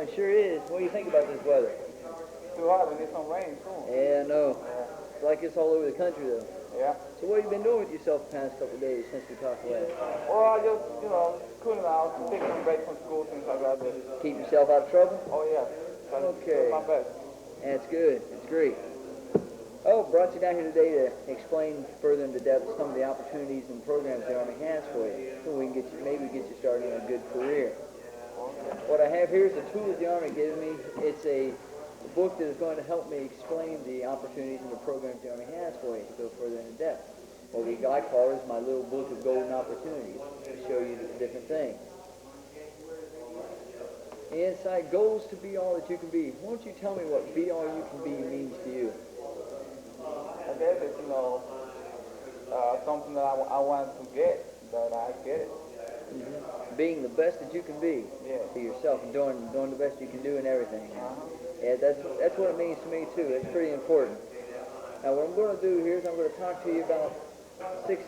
it sure is. What do you think about this weather? Too hot. We need some rain soon. Yeah, no. It's like it's all over the country, though. Yeah. So what have you been doing with yourself the past couple of days since we talked last? Well, I just, cooling out, taking some break from school, things like that. Keep yourself out of trouble? Oh, yeah. Okay. Do my best. That's good. That's great. Oh, brought you down here today to explain further into depth some of the opportunities and programs the Army has for you, so we can maybe get you started in a good career. What I have here is a tool that the Army gave me. It's a book that is going to help me explain the opportunities and the programs the Army has for you to go further into depth. What I call is my little book of golden opportunities to show you the different things. Inside, goals to be all that you can be. Won't you tell me what be all you can be means to you? I guess it's, something that I want to get, that I get it. Mm-hmm. Being the best that you can be to yourself and doing the best you can do in everything. Yeah, that's what it means to me too. It's pretty important. Now what I'm going to do here is I'm going to talk to you about 6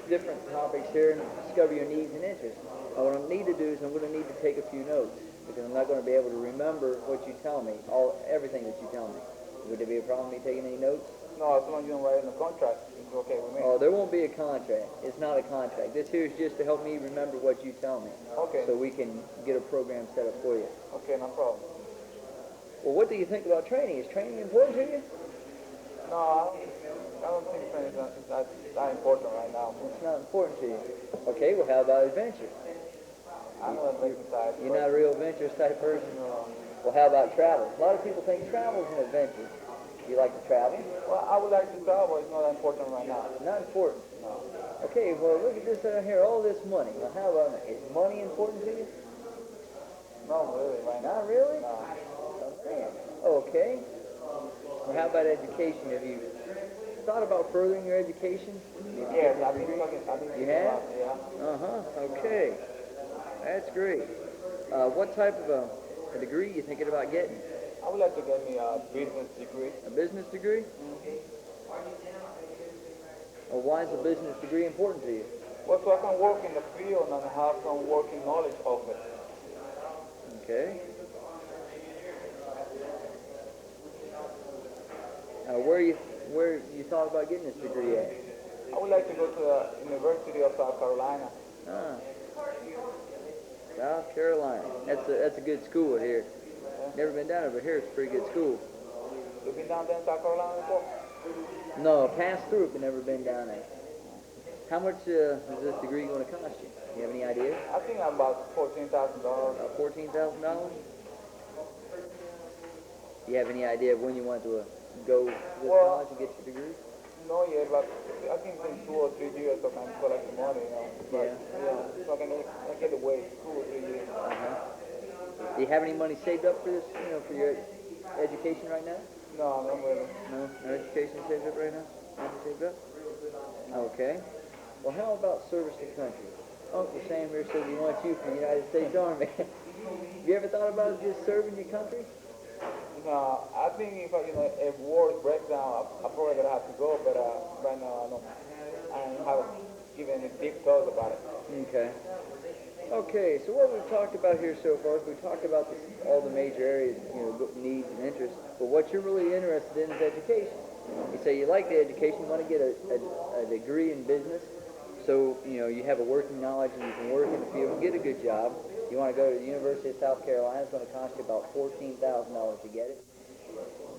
different topics here and discover your needs and interests. Now what I need to do is I'm going to need to take a few notes because I'm not going to be able to remember what you tell me, everything that you tell me. Would there be a problem with me taking any notes? No, as long as you don't write in the contract, it's okay with me. Oh, there won't be a contract. It's not a contract. This here is just to help me remember what you tell me. Okay. So we can get a program set up for you. Okay, no problem. Well, what do you think about training? Is training important to you? No, I don't think training is that important right now. It's not important to you. Okay, well, how about adventure? I'm not adventure type. You're not a real adventurous type person? No. Well, how about travel? A lot of people think travel is an adventure. Do you like to travel? Well, I would like to travel, but it's not important right now. Not important? No. Okay, well, look at this out here, all this money. Now, how about it? Is money important to you? No, really, right now. Not really? No. Oh, man. Okay. Well, how about education? Have you thought about furthering your education? Yes, I've been talking. You have? Yeah. Uh-huh. Okay. That's great. What type of a degree are you thinking about getting? I would like to get me a business degree. A business degree? Mm-hmm. Well, why is a business degree important to you? Well, so I can work in the field and have some working knowledge of it. Okay. Where you thought about getting this degree at? I would like to go to the University of South Carolina. Ah. South Carolina. That's a good school here. Never been down there, but here it's a pretty good school. You've been down there in South Carolina before? No, passed through it, but never been down there. How much is this degree going to cost you? Do you have any idea? I think about $14,000. About $14,000? Do you have any idea of when you want to go to college and get your degree? No yet, but I think in 2 or 3 years I can collect the money, But, Yeah. so I can get away 2 or 3 years. Uh-huh. Do you have any money saved up for this, for your education right now? No, not really. No? No education saved up right now? Nothing saved up? Okay. Well, how about service to country? Uncle Sam here says he wants you for the United States Army. Have you ever thought about just serving your country? No, I think if war breaks down, I'm probably gonna have to go. But right now, I haven't given any deep thoughts about it. Okay. Okay, so what we've talked about here so far is we've talked about all the major areas, needs and interests, but what you're really interested in is education. You say you like the education, you want to get a degree in business, so, you have a working knowledge and you can work in the field and get a good job. You want to go to the University of South Carolina, it's going to cost you about $14,000 to get it.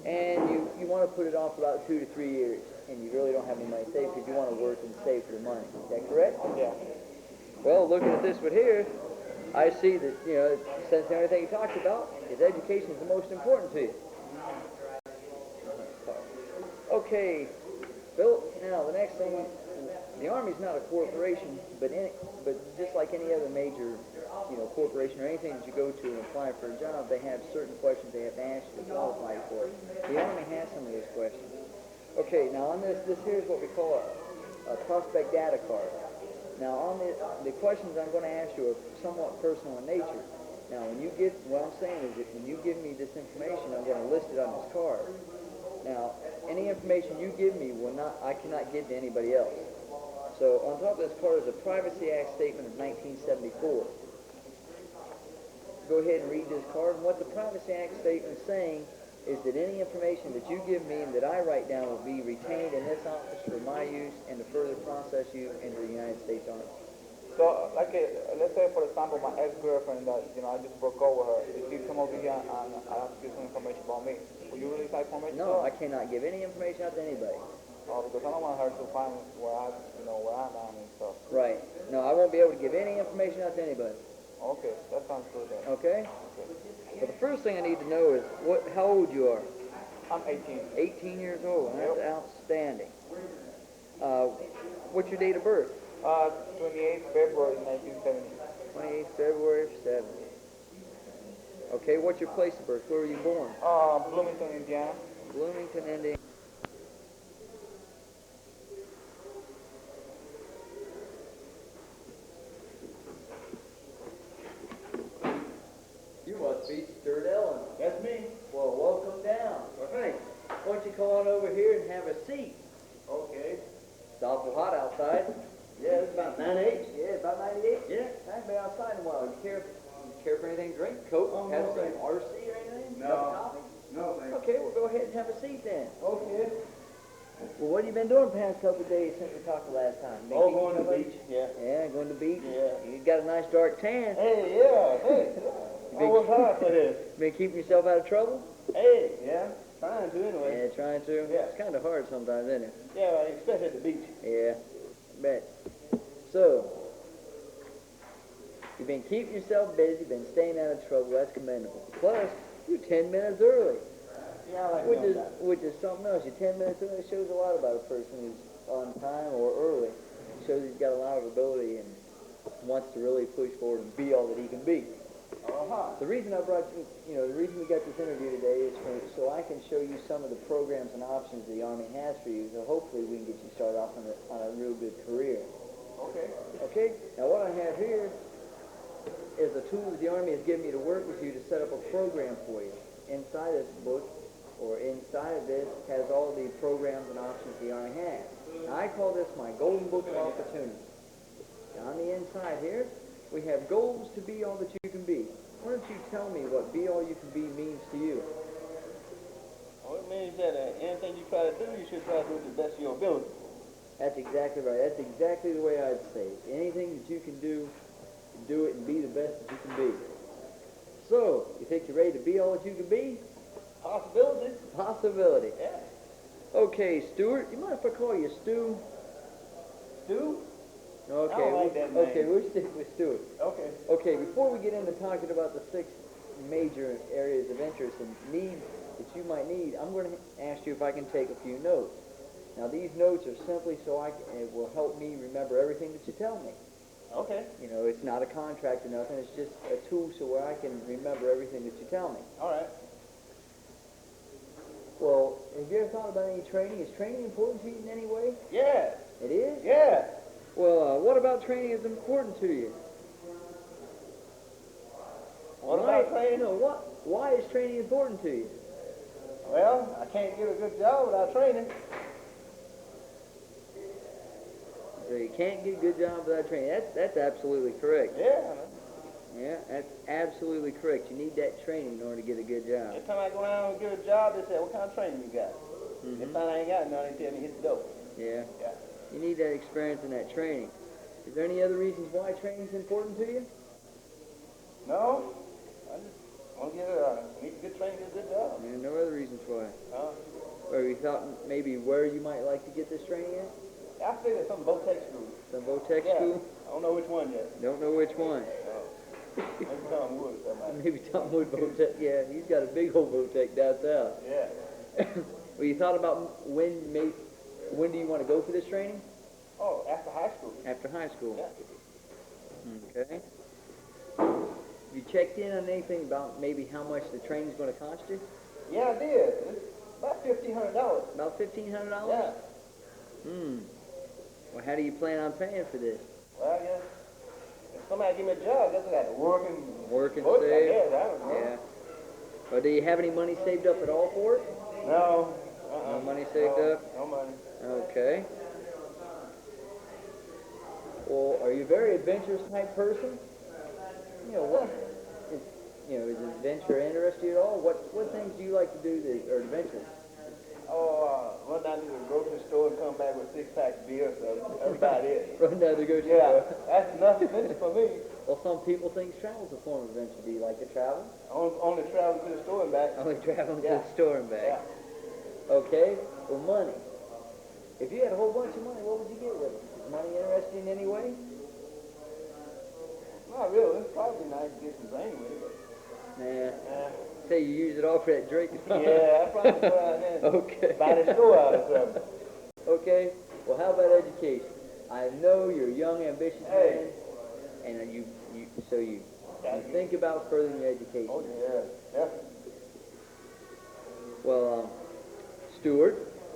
And you want to put it off for about 2 to 3 years, and you really don't have any money saved because you want to work and save for the money. Is that correct? Yeah. Well, looking at this one here, I see that, since everything you talked about, is education is the most important to you. Okay, Bill, now the next thing, the Army's not a corporation, but just like any other major, corporation or anything that you go to and apply for a job, they have certain questions they have to ask you to qualify for. The Army has some of those questions. Okay, now on this here is what we call a prospect data card. Now, on the questions I'm going to ask you are somewhat personal in nature. Now, what I'm saying is that when you give me this information, I'm going to list it on this card. Now, any information you give me I cannot give to anybody else. So, on top of this card is a Privacy Act statement of 1974. go ahead and read this card. And what the Privacy Act statement is saying is that any information that you give me and that I write down will be retained in this office for my use and to further process you into the United States Army. So, like, let's say, for example, my ex-girlfriend that, I just broke up with her, if she come over here and I have to give some information about me, will you release that information? No, I cannot give any information out to anybody. Oh, because I don't want her to find where where I'm at and stuff. Right. No, I won't be able to give any information out to anybody. Okay, that sounds good then. Okay? But the first thing I need to know is how old you are. I'm 18. 18 years old. That's Yep. outstanding. What's your date of birth? 28th February 1970. 28th February 70. Okay, what's your place of birth? Where were you born? Bloomington, Indiana. Bloomington, Indiana. You must be Stuart Ellen. That's me. Well, welcome down. Well, thanks. Why don't you come on over here and have a seat? Okay. It's awful hot outside. Yeah, it's about 98. Yeah, about 98. Yeah. I haven't been outside in a while. You care for anything to drink? Coke? Oh, have no, some thanks. RC or anything? No. Cup of coffee? No, thanks. Okay, well go ahead and have a seat then. Okay. Well, what have you been doing the past couple of days since we talked the last time? Been Oh, keeping going to the somebody? beach. Yeah. Yeah, going to the beach. Yeah. You got a nice dark tan. Hey, yeah. Hey. I work hard for this. Been keeping yourself out of trouble? Hey, yeah. Trying to anyway. Yeah, trying to. Yeah. It's kind of hard sometimes, isn't it? Yeah, especially at the beach. Yeah, I bet. So, you've been keeping yourself busy, been staying out of trouble. That's commendable. Plus, you're 10 minutes early. Yeah, I like Which doing is that. which is something else. You're 10 minutes early. It shows a lot about a person who's on time or early. It shows he's got a lot of ability and wants to really push forward and be all that he can be. Uh-huh. The reason I brought the reason we got this interview today is so I can show you some of the programs and options the Army has for you. So hopefully we can get you started off on a real good career. Okay. Okay. Now what I have here is a tool that the Army has given me to work with you to set up a program for you. Inside this book, or inside of this, has all the programs and options the Army has. Now, I call this my Golden Book of Opportunity. Now, on the inside here, we have goals to be all that you can be. Why don't you tell me what be all you can be means to you? Well, it means that anything you try to do, you should try to do it to the best of your ability. That's exactly right. That's exactly the way I'd say it. Anything that you can do it and be the best that you can be. So, you think you're ready to be all that you can be? Possibility. Possibility. Yeah. Okay, Stuart, you mind if I call you Stu? Do? Okay, I don't like that name. okay, we'll stick with Stuart. Okay. Okay, before we get into talking about the 6 major areas of interest and needs that you might need, I'm going to ask you if I can take a few notes. Now, these notes are simply so it will help me remember everything that you tell me. Okay. You know, it's not a contract or nothing. It's just a tool so where I can remember everything that you tell me. All right. Well, have you ever thought about any training? Is training important to you in any way? Yeah. It is? Yeah. Well, what about training is important to you? What Why- about training? No, why is training important to you? Well, I can't get a good job without training. So you can't get a good job without training. That's absolutely correct. Yeah. Yeah, that's absolutely correct. You need that training in order to get a good job. Every time I go around and get a job, they say, what kind of training you got? Mhm. If I ain't got none, they tell me hit the door. Yeah. Yeah. You need that experience and that training. Is there any other reasons why training is important to you? No. I just want to need good training, get a good job. Yeah, no other reasons why. Uh, Or you thought maybe where you might like to get this training at? I figured some Votech school. Some Votech Yeah. school? I don't know which one yet. Don't know which one. Maybe Tom Wood or somebody. Maybe Tom Wood Votech. Yeah, he's got a big old Votech down south. Yeah. Well, you thought about when do you want to go for this training? Oh, after high school. After high school. Yeah. Okay. You checked in on anything about maybe how much the training's going to cost you? Yeah, I did. It's about $1,500. About $1,500? Yeah. Hmm. Well, how do you plan on paying for this? Well, I guess if somebody give me a job, I guess I got to work and Work and I save? guess. I don't know. Yeah. Well, do you have any money saved up at all for it? No. No money saved no, up? No money. Okay. Well, are you a very adventurous type person? You know, adventure interest you at all? What things do you like to do that are adventurous? Run down to the grocery store and come back with 6 packs of beer, so that's about it. Run down to go to Yeah, that's enough adventure for me. Well, some people think travel's a form of adventure. Do you like to travel? Only travel to the store and back. Only traveling to Yeah. the store and back. Yeah. Okay. Well, money. If you had a whole bunch of money, what would you get with it? Is money interesting in any way? Not really. It's probably nice to get some brain with it. Nah. Say you use it all for that drink. Yeah, I probably go out there and Okay. buy the store out or something. Okay. Well, how about education? I know you're a young, ambitious Hey. man, and you think about furthering your education. Oh, yeah, definitely. Well, Stuart,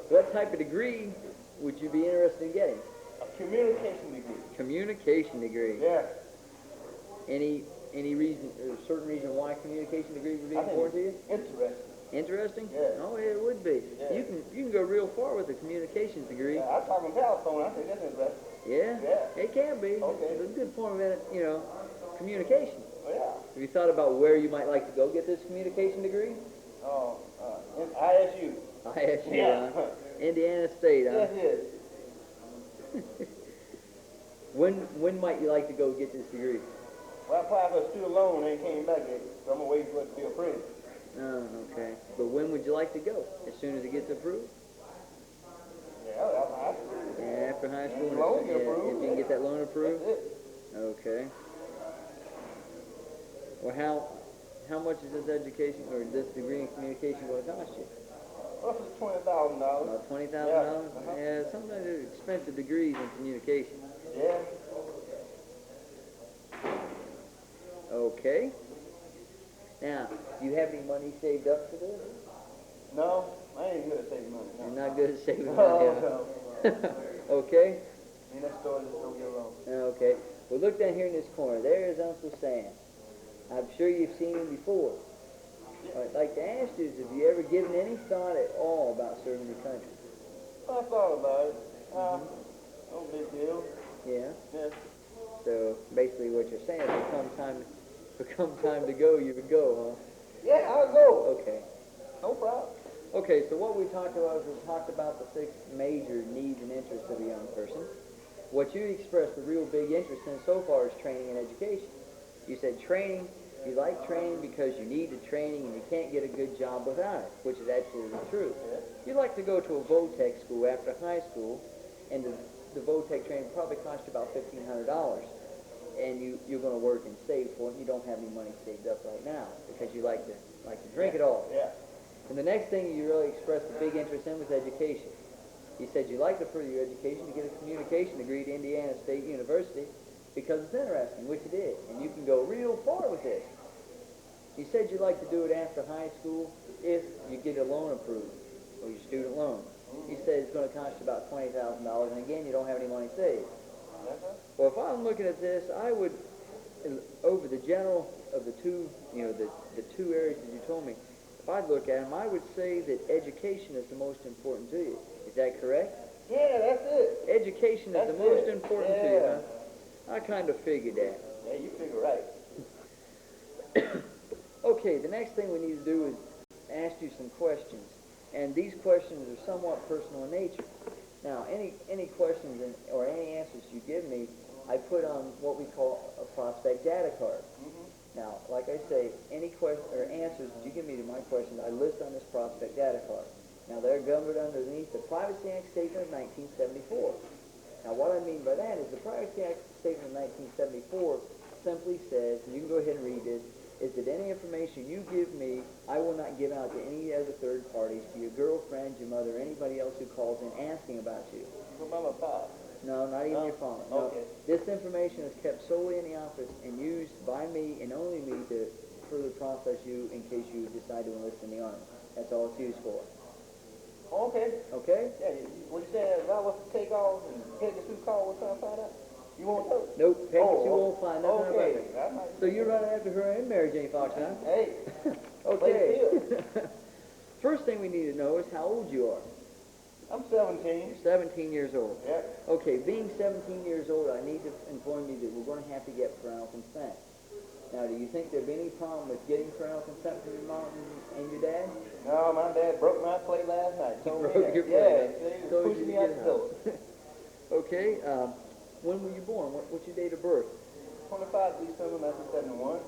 what type of degree would you be interested in getting? A communication degree. Communication degree. Yeah. Any reason, or a certain reason why communication degree would be I think important to you? Interesting. Interesting? Yeah. Oh, yeah, it would be. Yeah. You can go real far with a communications degree. Yeah, I talk on telephone. I think that's interesting. Yeah. Yeah. It can be. Okay. It's a good form of, communication. Oh, yeah. Have you thought about where you might like to go get this communication degree? In ISU. ISU, Yeah. huh? Indiana State, huh? Yes, yes. When might you like to go get this degree? Well, I applied for a student loan and it came back yet, so I'm waiting for it to be approved. Oh, okay. But when would you like to go? As soon as it gets approved? Yeah, that's high school. Yeah, after high school. The loan get If approved, you can get that loan approved? That's it. Okay. Well, how much is this education or this degree in communication going to cost you? Roughly $20,000. About $20,000. Yeah. Yeah, sometimes there's expensive degrees in communication. Yeah. Okay. Now, do you have any money saved up for this? No, I ain't good at saving money. You're No. not good at saving money. No, huh? no. Okay. Me and that store just don't get along. Okay. Well, look down here in this corner. There is Uncle Sam. I'm sure you've seen him before. I'd like to ask you, have you ever given any thought at all about serving your country? I thought about it. No big deal. Yeah. Yeah. So basically, what you're saying, become time to go, you would go, Yeah, I'll go. huh? Okay. No problem. Okay. So what we talked about is we talked about the 6 major needs and interests of a young person. What you expressed a real big interest in so far is training and education. You said training. You like training because you need the training and you can't get a good job without it, which is absolutely true. Yeah. You like to go to a VOTEC school after high school, and the VOTEC training probably costs you about $1,500. And you're going to work and save for it, and you don't have any money saved up right now because you like to drink it all. Yeah. And the next thing you really expressed a big interest in was education. You said you like to further your education to get a communication degree at Indiana State University because it's interesting, which it is, and you can go real far with this. You said you like to do it after high school if you get a loan approved, or your student loan. You said it's going to cost you about $20,000, and again, you don't have any money saved. Well, if I'm looking at this, I would, over the general of the two, the 2 areas that you told me, if I'd look at them, I would say that education is the most important to you. Is that correct? Yeah, that's it. Education is That's the most it. important to you, Yeah. huh? I kind of figured that. Yeah, you figure right. Okay, the next thing we need to do is ask you some questions. And these questions are somewhat personal in nature. Now, any questions or any answers you give me, I put on what we call a prospect data card. Now, like I say, any question or answers that you give me to my questions, I list on this prospect data card. Now, they're governed underneath the Privacy Act Statement of 1974. Now, what I mean by that is the Privacy Act Statement of 1974 simply says, and you can go ahead and read this, is that any information you give me, I will not give out to any other third parties, to your girlfriend, your mother, anybody else who calls in asking about you. What about my father? No, not even No? your phone. No. Okay. This information is kept solely in the office and used by me and only me to further process you in case you decide to enlist in the Army. That's all it's used for. Okay. Okay? Yeah, what you said, if I was to take off and Peggy Sue call, what trying to find out? You won't know? Nope, Peggy Oh, Sue won't find nothing about okay. it. That might So you're running after her and Mary Jane Fox, huh? Hey, Okay. Way First thing we need to know is how old you are. I'm 17. You're 17 years old. Yeah. Okay, being 17 years old, I need to inform you that we're going to have to get parental consent. Now, do you think there'd be any problem with getting parental consent from your mom and your dad? No, my dad broke my plate last night. Told me broke that. your Yeah, plate. he Told was you pushing to me out get the out. door. Okay, when were you born? What's your date of birth? 25 December 1971.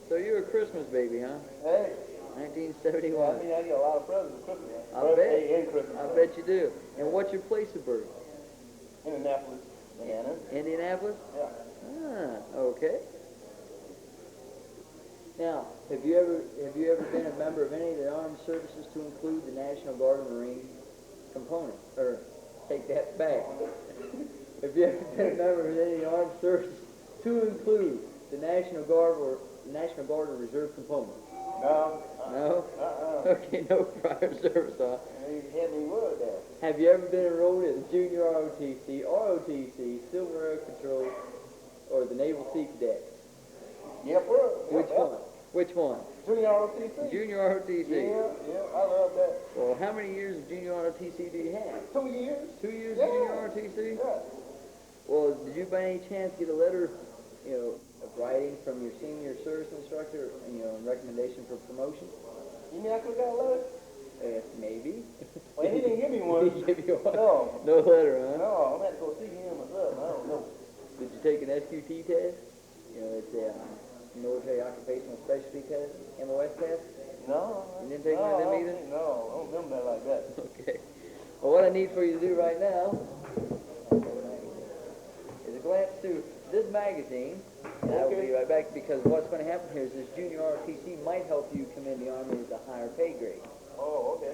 So you're a Christmas baby, huh? Hey, 1971. I mean, I get a lot of presents for Christmas. I Birthday bet. and Christmas. I bet you do. And what's your place of birth? Indianapolis, Indiana. Indianapolis? Yeah. Ah, okay. Now, have you ever been a member of any of the armed services to include the National Guard and Marine component? Or take that back. Have you ever been a member of any of the armed services to include the National Guard or Reserve component? No. No? Okay, no prior service, huh? You had me worried there. Have you ever been enrolled in the Junior ROTC, Civil Air Patrol, or the Naval Sea Cadets? Yep, bro. Which one? Which one? Junior ROTC? Junior ROTC. Yeah, I love that. Well, how many years of Junior ROTC do you have? 2 years? 2 years Yeah. of Junior ROTC? Yeah. Well, did you by any chance get a letter, of writing from your senior service instructor, in recommendation for promotion? You mean I could have got a letter? Maybe. Well, he didn't give me one. He gave you one? No. No letter, huh? No, I'm going to have to go see him myself. I don't know. Did you take an SQT test? It's a military occupational specialty test, MOS test. No. You didn't take one of them either? No, I don't remember that like that. Okay. Well, what I need for you to do right now is a glance through this magazine, and I will be right back, because what's going to happen here is this Junior ROTC might help you come in the Army with a higher pay grade. Oh, okay.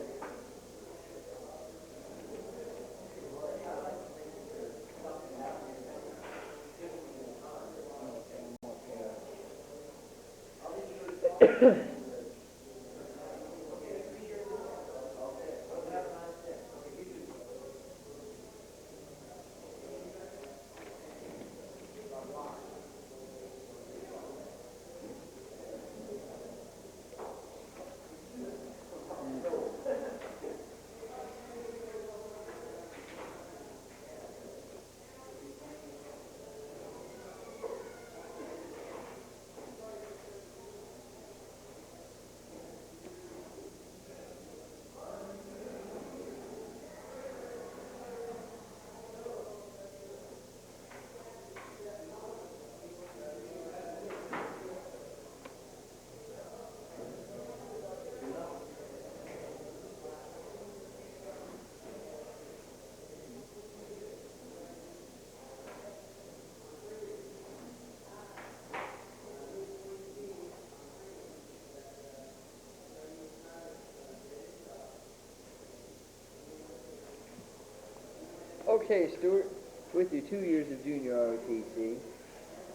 Okay, Stuart, with your 2 years of Junior ROTC,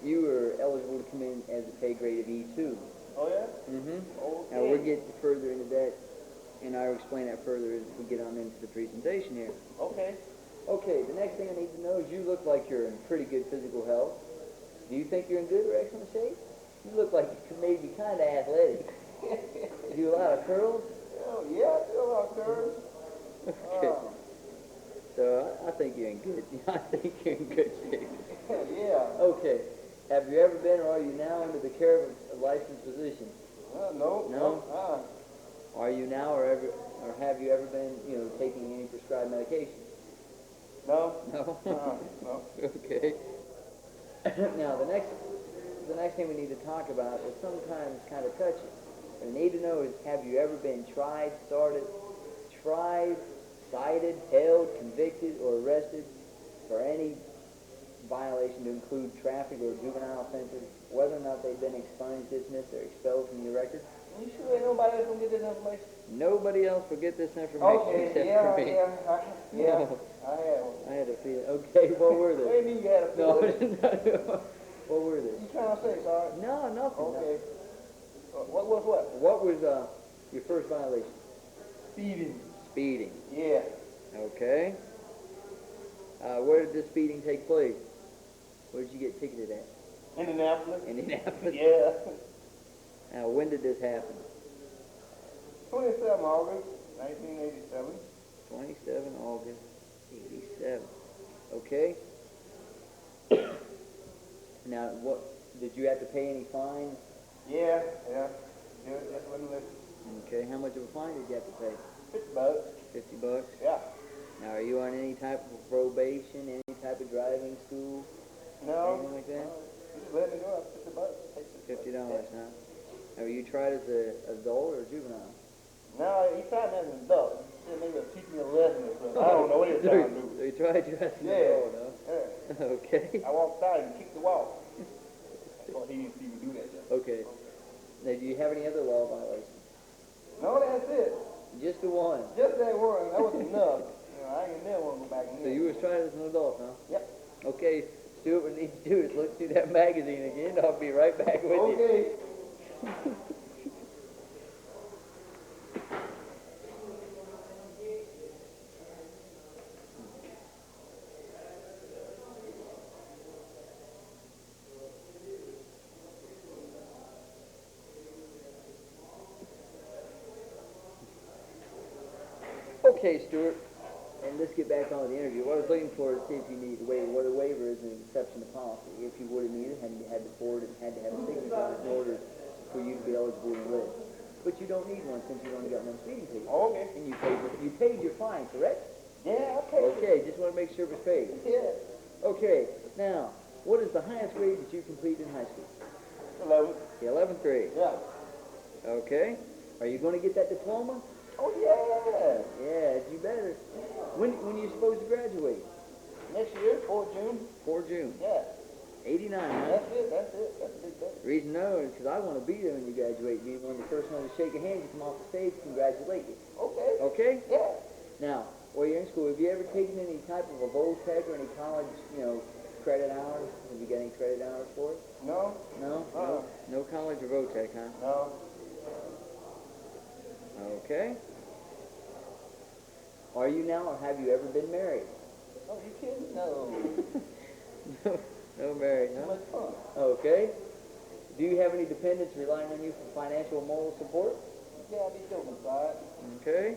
you are eligible to come in as a pay grade of E2. Oh, yeah? Mm-hmm. Okay. Now, we'll get further into that, and I'll explain that further as we get on into the presentation here. Okay. Okay, the next thing I need to know is you look like you're in pretty good physical health. Do you think you're in good or excellent shape? You look like you could maybe be kind of athletic. You do a lot of curls? Oh, yeah, I do a lot of curves. Okay. So I think you're in good. I think you're in good shape. Yeah. Okay. Have you ever been, or are you now, under the care of a licensed physician? No. No? Are you now, or have you ever been, taking any prescribed medication? No. No. No. Okay. Now the next thing we need to talk about is sometimes kind of touchy. What I need to know is, have you ever been tried, cited, held, convicted, or arrested for any violation to include traffic or juvenile offenses, whether or not they've been expunged, dismissed, or expelled from your record? You sure ain't nobody else gonna get this information? Nobody else will get this information Okay, except yeah, for me. I have one. I had a feeling. Okay, what were What do they? you mean you had a No, feeling? what were they? You trying to say, sorry? No, nothing. Okay. What was what? What was your first violation? Speeding. Speeding. Yeah. Okay. Where did this speeding take place? Where did you get ticketed at? Indianapolis. Indianapolis? Yeah. Now, when did this happen? 27 August, 1987. 27 August 87. Okay. Now, what did you have to pay any fines Yeah, yeah. Just wouldn't listen. Okay, how much of a fine did you have to pay? $50. 50 bucks? Yeah. Now, are you on any type of probation, any type of driving school, No. anything like that? You just let me go. $50. Take $50, huh? Now, were you tried as an adult or juvenile? No, he tried that as an adult. He said maybe he'll teach me a lesson or something. I don't know what he was trying to do. So he tried you as an Yeah. adult, huh? Yeah. Okay. I walked out and kicked the wall. Well, he didn't see me do that though. Okay. Now, do you have any other law violations? No, that's it. Just the one. Just that one. That was enough. You know, I ain't never want to go back in So there. you was tried as an adult, huh? Yep. Okay, Stuart, what we need to do is look through that magazine again. I'll be right back with you. Okay. Okay, Stuart, and let's get back on with the interview. What I was looking for is see if you need a waiver. What a waiver is an exception to policy. If you would have needed, had you had the board and had to have a signature on it in order for you to be eligible to live. But you don't need one since you only got one speeding ticket. Okay. And you paid your fine, correct? Yeah, okay. Okay, just want to make sure it was paid. Yeah. Okay, now, what is the highest grade that you completed in high school? 11. The 11th grade. Yeah. Okay. Are you going to get that diploma? Oh, yeah. Yeah, you better. When are you supposed to graduate? Next year, 4 June. 4 June. Yeah. 89, huh? That's it. That's it. That's a big thing. The reason no is because I want to be there when you graduate. Be one of the first ones to shake your hand, you come off the stage, congratulate you. Okay. Okay? Yeah. Now, while you're in school, have you ever taken any type of a VOTEC or any college, credit hours? Have you got any credit hours for it? No. No? Uh-uh. No college or VOTEC, huh? No. Okay. Are you now or have you ever been married? Oh, you kidding? No. No married, Too huh? much fun. Okay. Do you have any dependents relying on you for financial and moral support? Yeah, I be joking, side. Okay.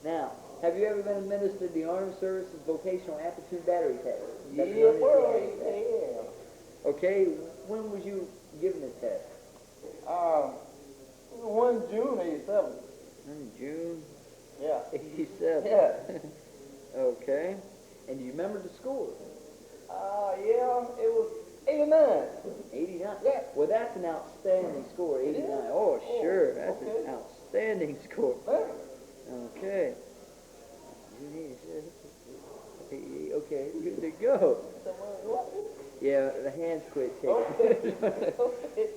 Now, have you ever been administered the Armed Services Vocational Aptitude Battery Test? Yeah, That's known as boy. the ACT test. Yeah. Okay, when was you given this test? 1 June 87. In June Yeah. 87. Yeah. Okay. And do you remember the score? Yeah, it was 89. 89? Yeah. Well, that's an outstanding score, 89. is? Oh, Oh, sure. That's okay. an outstanding score. Yeah. Okay. Okay, good to go. What? Yeah, the hands quit Okay. shaking. Okay.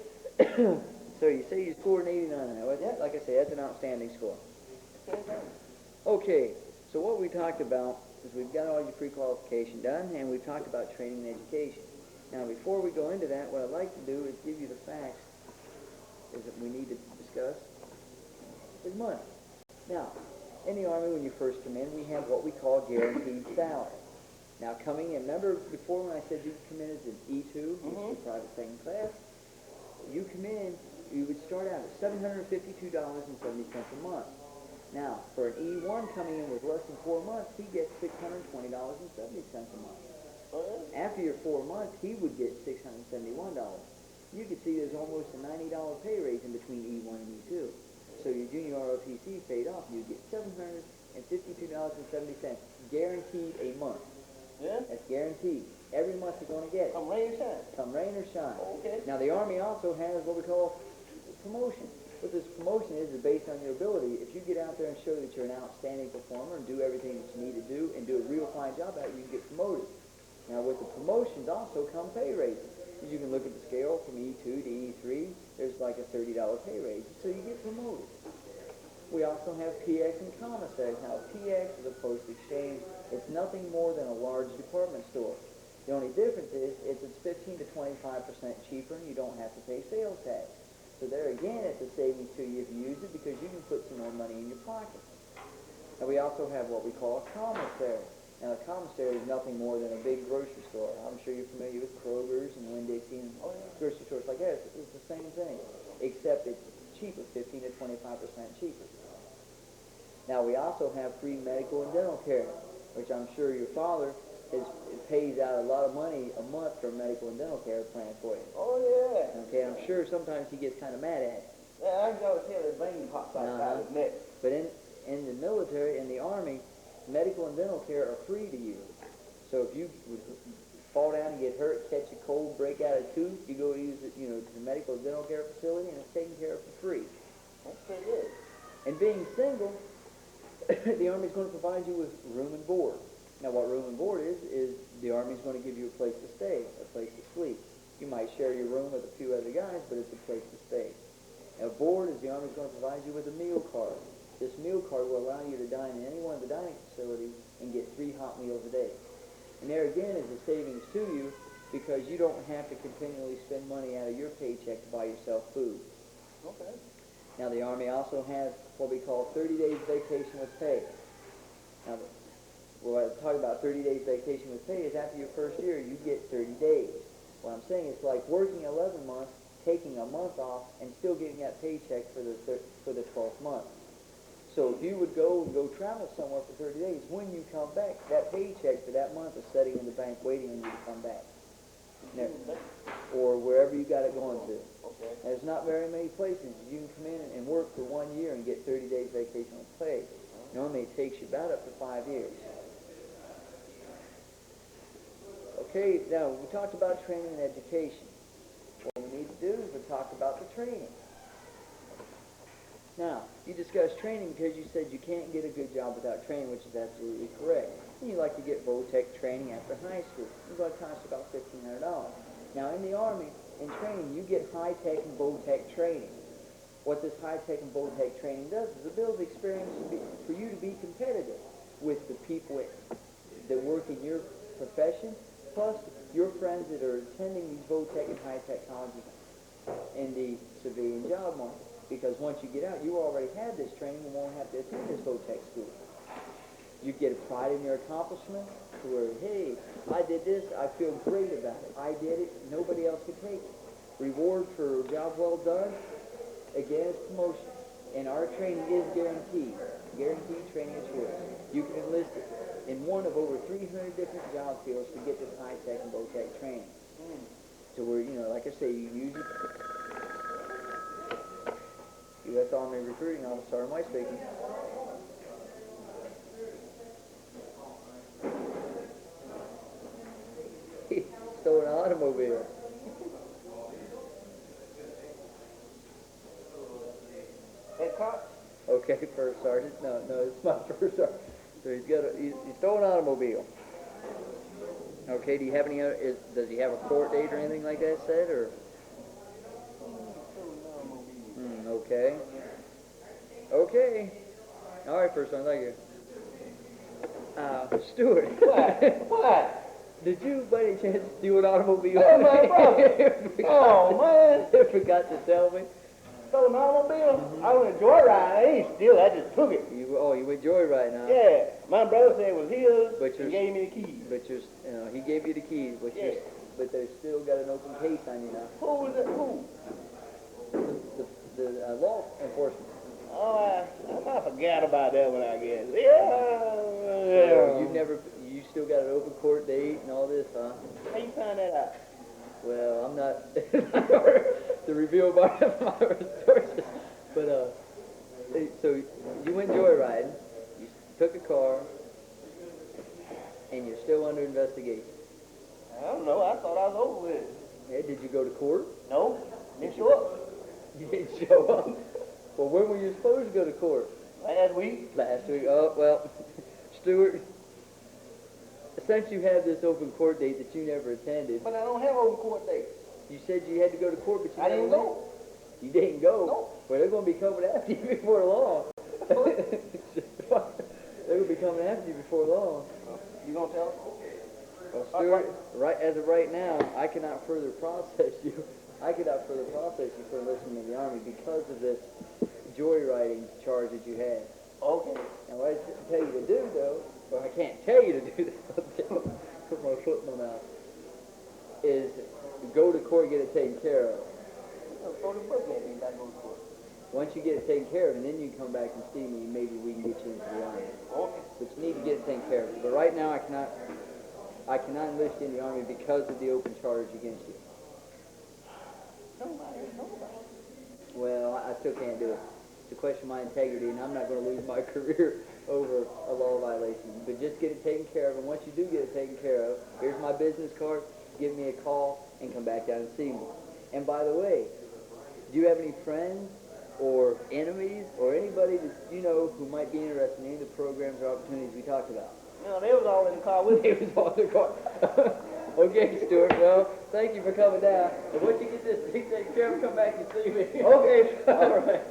So you say you scored an 89 now. Yeah. Like I say, that's an outstanding score. Okay, so what we talked about is we've got all your pre-qualification done, and we've talked about training and education. Now, before we go into that, what I'd like to do is give you the facts is that we need to discuss is money. Now, in the Army, when you first come in, we have what we call guaranteed salary. Now, coming in, remember before when I said you could come in as an E2, which is the private second class, you come in, you would start out at $752.70 a month. Now, for an E1 coming in with less than 4 months, he gets $620.70 a month. After your 4 months, he would get $671. You could see there's almost a $90 pay raise in between E1 and E2. So your junior ROTC paid off, you'd get $752.70 guaranteed a month. Yeah? That's guaranteed. Every month you're going to get it. Come rain or shine. Come rain or shine. Okay. Now, the Army also has what we call promotion. What this promotion is based on your ability. If you get out there and show that you're an outstanding performer and do everything that you need to do and do a real fine job at it, you can get promoted. Now, with the promotions also come pay raises. As you can look at the scale from E2 to E3, there's like a $30 pay raise, so you get promoted. We also have PX and commissary. Now, PX is a post exchange. It's nothing more than a large department store. The only difference is it's 15 to 25% cheaper, and you don't have to pay sales tax. So there again, it's a savings to you if you use it because you can put some more money in your pocket. And we also have what we call a commissary. Now, a commissary is nothing more than a big grocery store. I'm sure you're familiar with Kroger's and Winn-Dixie and grocery stores like that. It's the same thing, except it's cheaper, 15 to 25% cheaper. Now, we also have free medical and dental care, which I'm sure your father it pays out a lot of money a month for a medical and dental care plan for you. Oh, yeah. Okay, I'm sure sometimes he gets kind of mad at it. Yeah, I can always tell his vein pops out of his neck. But in the military, in the Army, medical and dental care are free to you. So if you would fall down and get hurt, catch a cold, break out a tooth, you go use it, to the medical and dental care facility, and it's taken care of for free. That's pretty good. And being single, the Army's going to provide you with room and board. Now, what room and board is the Army's going to give you a place to stay, a place to sleep. You might share your room with a few other guys, but it's a place to stay. Now, board is the Army's going to provide you with a meal card. This meal card will allow you to dine in any one of the dining facilities and get 3 hot meals a day. And there again is a savings to you because you don't have to continually spend money out of your paycheck to buy yourself food. Okay. Now, the Army also has what we call 30 days vacation with pay. Now, what I talk about 30 days vacation with pay is after your first year, you get 30 days. What I'm saying is like working 11 months, taking a month off, and still getting that paycheck for the 12th month. So if you would go travel somewhere for 30 days, when you come back, that paycheck for that month is sitting in the bank waiting on you to come back. Now, or wherever you got it going to. Okay. There's not very many places you can come in and work for 1 year and get 30 days vacation with pay. Normally it takes you about up to 5 years. Okay, now we talked about training and education. What we need to do is we talk about the training. Now, you discussed training because you said you can't get a good job without training, which is absolutely correct. And you like to get VOTEC training after high school. It's going to cost about $1,500. Now, in the Army, in training, you get high-tech and VOTEC training. What this high-tech and VOTEC training does is it builds experience for you to be competitive with the people that work in your profession, plus your friends that are attending these VOTEC and high-tech colleges in the civilian job market. Because once you get out, you already had this training and won't have to attend this VOTEC school. You get a pride in your accomplishment to where, hey, I did this, I feel great about it. I did it, nobody else could take it. Reward for a job well done, again, it's promotion. And our training is guaranteed. Guaranteed training and choice. You can enlist in one of over 300 different job fields to get this high-tech and VOTEC training. So we're, like I say, you use it. U.S. Army Recruiting Office, Sergeant White speaking. He stole an automobile. That cop? Okay, First Sergeant. No, it's my First Sergeant. So he stole an automobile. Okay, do you have any other, does he have a court date or anything like that set, or? Okay. Okay. All right, First Sergeant, thank you. Stuart. What? Did you, by any chance, steal an automobile? Hey, my brother. Oh, man. You forgot to tell me. Stole an automobile? I went joyride. I ain't steal. I just took it. You went joyride now. Yeah. My brother said it was his. But He gave me the keys. But he gave you the keys, but they've still got an open case on you now. Who was it? Who? The law enforcement. Oh, I forgot about that one, I guess. So Yeah. you still got an open court date and all this, huh? How you find that out? Well, I'm not to reveal my sources, but so you went joyriding, you took a car, and you're still under investigation. I don't know. I thought I was over with it. Hey, did you go to court? No, didn't show up. You didn't show up. Well, when were you supposed to go to court? Last week. Last week. Oh, well, Stuart, since you have this open court date that you never attended, But I don't have open court dates. you said you had to go to court, but you I never didn't went. go. You didn't go? No. Well, they're going to be coming after you before long. They're going to be coming after you before long. You gonna tell? Well, Stuart, as of right now, I cannot further process you. I cannot further process you for enlisting in the Army because of this joyriding charge that you had. Okay. Now, what I tell you to do, though, or I can't tell you to do this, put my foot in my mouth, is go to court and get it taken care of. Throw the book at me and I go to court. Once you get it taken care of, and then you can come back and see me, maybe we can get you into the Army. Okay. But you need to get it taken care of. But right now, I cannot I cannot enlist you in the Army because of the open charge against you. Well, I still can't do it. It's a question of my integrity, and I'm not going to lose my career over a law violation. But just get it taken care of, and once you do get it taken care of, here's my business card, give me a call, and come back down and see me. And by the way, do you have any friends or enemies or anybody that you know who might be interested in any of the programs or opportunities we talked about? No, they was all in the car with me. It was on the car. Okay, Stuart, well, thank you for coming down. And once you get this thing taken care of, come back and see me. Okay. All right.